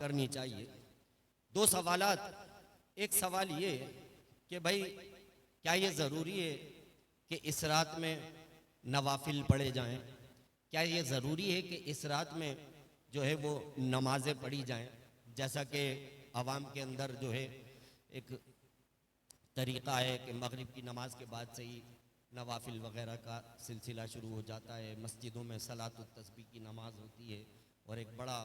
करनी चाहिए। दो सवालात। एक सवाल ये है कि भाई क्या ये ज़रूरी है कि इस रात में नवाफिल पढ़े जाएं? क्या ये ज़रूरी है कि इस रात में जो है वो नमाज़ें पढ़ी जाएं? जैसा कि आवाम के अंदर जो है एक तरीक़ा है कि मगरिब की नमाज के बाद से ही नवाफिल वग़ैरह का सिलसिला शुरू हो जाता है। मस्जिदों में सलातुत तस्बीह की नमाज होती है और एक बड़ा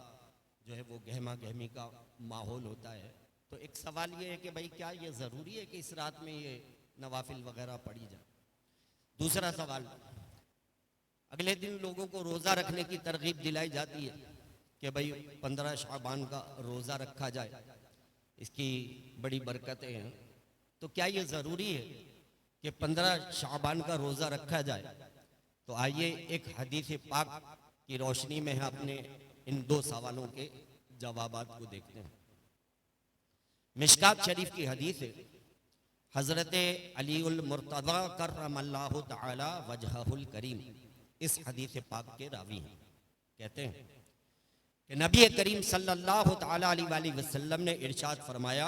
जो है वो गहमा गहमी का माहौल होता है। तो एक सवाल ये है कि भाई क्या ये ज़रूरी है कि इस रात में ये नवाफिल वग़ैरह पढ़ी जाए? दूसरा सवाल, अगले दिन लोगों को रोज़ा रखने की तरगीब दिलाई जाती है कि भाई 15 शाबान का रोज़ा रखा जाए, इसकी बड़ी बरकतें हैं। तो क्या ये ज़रूरी है कि 15 शाबान का रोज़ा रखा जाए? तो आइए एक हदीस पाक की रोशनी में हम अपने इन दो सवालों के जवाबात को देखते हैं। मिशकात शरीफ की हदीस है, हज़रत अलीउल मुर्तज़ा कर्रमल्लाहु तआला वजहहुल करीम इस हदीस पाक के रावी हैं। कहते हैं कि नबी करीम सल्लल्लाहु तआला अलैहि वसल्लम ने इरशाद फरमाया,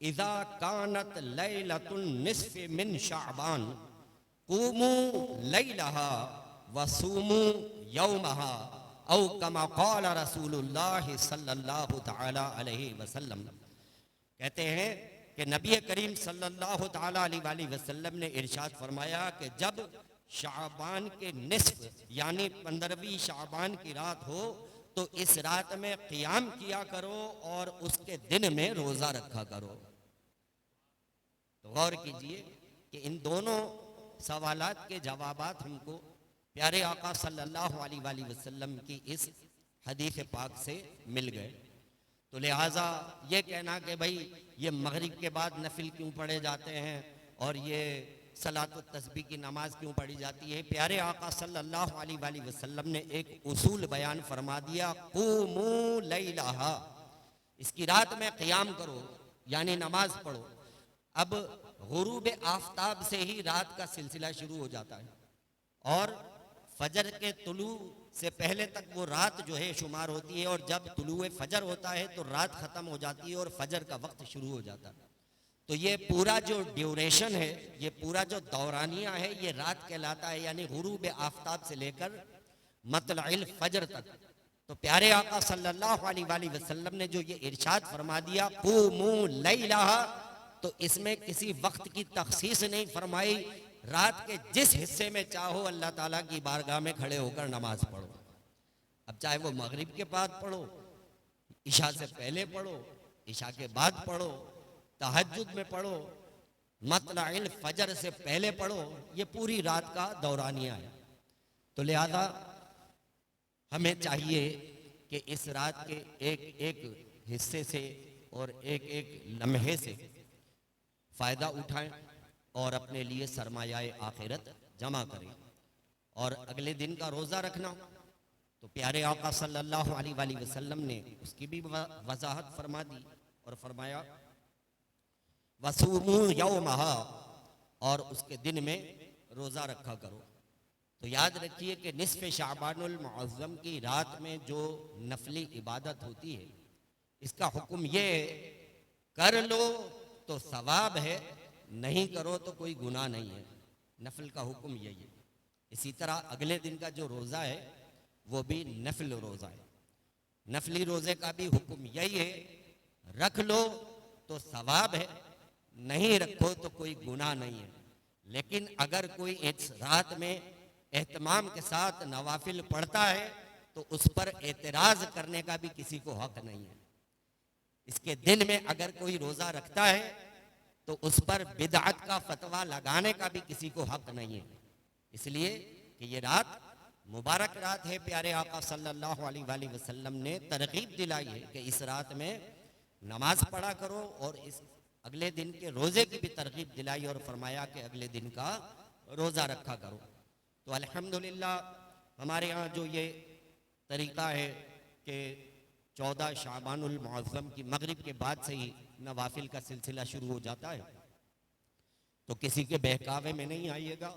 इज़ा कानत लैलतुन निस्फ़ मिन शाबान क़ूमू लैलहा वसूमू यौमहा औ कमा क़ाल रसूलुल्लाह सल्लल्लाहु तआला अलैहि वसल्लम। कहते हैं कि नबी करीम सल्लल्लाहु तआला अलैहि वसल्लम ने इरशाद फरमाया कि जब शाबान के निस्फ़ यानी 15वीं शाबान की रात हो तो इस रात में क़ियाम किया करो और उसके दिन में रोज़ा रखा करो। तो गौर कीजिए कि इन दोनों सवालात के जवाबात हमको प्यारे आका सल्लल्लाहु अलैहि वसल्लम की इस हदीस पाक से मिल गए। तो लिहाजा ये कहना कि भाई ये मगरिब के बाद नफिल क्यों पढ़े जाते हैं और ये सलातुत तस्बीह की नमाज क्यों पढ़ी जाती है, प्यारे आका सल्लल्लाहु अलैहि वसल्लम ने एक उसूल बयान फरमा दिया, क़ूमू लैलहा, इसकी रात में क़ियाम करो यानी नमाज पढ़ो। अब गुरूब आफताब से ही रात का सिलसिला शुरू हो जाता है और फजर के तुलू से पहले तक वो रात जो है शुमार होती है और जब तुलुए फजर होता है तो रात ख़त्म हो जाती है और फजर का वक्त शुरू हो जाता है। तो ये पूरा जो ड्यूरेशन है, ये पूरा जो दौरानिया है, ये रात कहलाता है, यानी गुरूब आफताब से लेकर मतलइल फजर तक। तो प्यारे आका सल्लल्लाहु अलैहि वसल्लम ने जो ये इरशाद फरमा दिया क़ूमू लैलहा, तो इसमें किसी वक्त की तखसीस नहीं फरमाई। रात के जिस हिस्से में चाहो अल्लाह ताला की बारगाह में खड़े होकर नमाज पढ़ो। अब चाहे वो मगरिब के बाद पढ़ो, इशा से पहले पढ़ो, इशा के बाद पढ़ो, तहज्जुद में पढ़ो, मतलइल फजर से पहले पढ़ो, ये पूरी रात का दौरानिया है। तो लिहाजा हमें चाहिए कि इस रात के एक एक हिस्से से और एक एक लम्हे से फ़ायदा उठाएं और अपने लिए सरमायाए आखिरत जमा करें। और अगले दिन का रोज़ा रखना, तो प्यारे आका सल्लल्लाहु अलैहि वसल्लम ने उसकी भी वजाहत फरमा दी और फरमाया वसूमू यौमहा, और उसके दिन में रोज़ा रखा करो। तो याद रखिए कि निस्फ़ शाबानुल मुअज़्ज़म की रात में जो नफली इबादत होती है, इसका हुक्म ये कर लो तो सवाब है, नहीं करो तो कोई गुनाह नहीं है। नफल का हुक्म यही है। इसी तरह अगले दिन का जो रोज़ा है वो भी नफल रोज़ा है। नफली रोज़े का भी हुक्म यही है, रख लो तो सवाब है, नहीं रखो तो कोई गुनाह नहीं है। लेकिन अगर कोई इस रात में एहतमाम के साथ नवाफिल पढ़ता है तो उस पर एतराज़ करने का भी किसी को हक नहीं है। इसके दिन में अगर कोई रोज़ा रखता है तो उस पर बिदअत का फतवा लगाने का भी किसी को हक नहीं है। इसलिए कि ये रात मुबारक रात है, प्यारे आका सल्लल्लाहु अलैहि वसल्लम ने तरगीब दिलाई है कि इस रात में नमाज पढ़ा करो और इस अगले दिन के रोज़े की भी तरगीब दिलाई और फरमाया कि अगले दिन का रोज़ा रखा करो। तो अल्हम्दुलिल्लाह हमारे यहाँ जो ये तरीक़ा है कि 14 शाबानुल मुअज़्ज़म की मगरिब के बाद से ही नवाफिल का सिलसिला शुरू हो जाता है। तो किसी के बहकावे में नहीं आइएगा,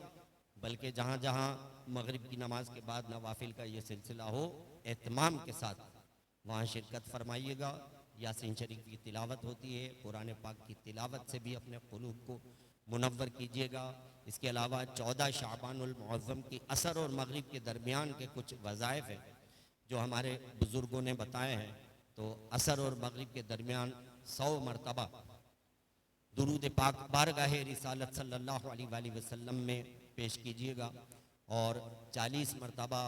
बल्कि जहाँ जहाँ मगरिब की नमाज के बाद नवाफिल का ये सिलसिला हो, एहतमाम के साथ वहाँ शिरकत फरमाइएगा। यासीन शरीफ की तिलावत होती है, कुरान पाक की तिलावत से भी अपने क़ुलूब को मुनव्वर कीजिएगा। इसके अलावा 14 शाबानुल मुअज़्ज़म की असर और मगरिब के दरमियान के कुछ वज़ाइफ हैं जो हमारे बुज़ुर्गों ने बताए हैं। तो असर और मगरिब के दरमियान 100 मरतबा दुरूद पाक बारगाह रिसालत सल्लल्लाहु अलैहि वसल्लम में पेश कीजिएगा और 40 मरतबा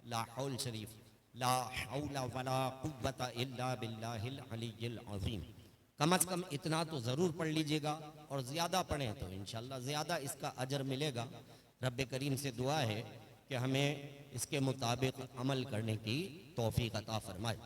ला हौल शरीफ, ला हौला वला कुव्वता इल्ला बिल्लाहिल अलिय्यिल अज़ीम, कम अज़ कम इतना तो ज़रूर पढ़ लीजिएगा। और ज़्यादा पढ़ें तो इंशाअल्लाह ज़्यादा इसका अजर मिलेगा। रब्बे करीम से दुआ है कि हमें इसके मुताबिक अमल करने की तौफीक अता फरमाए।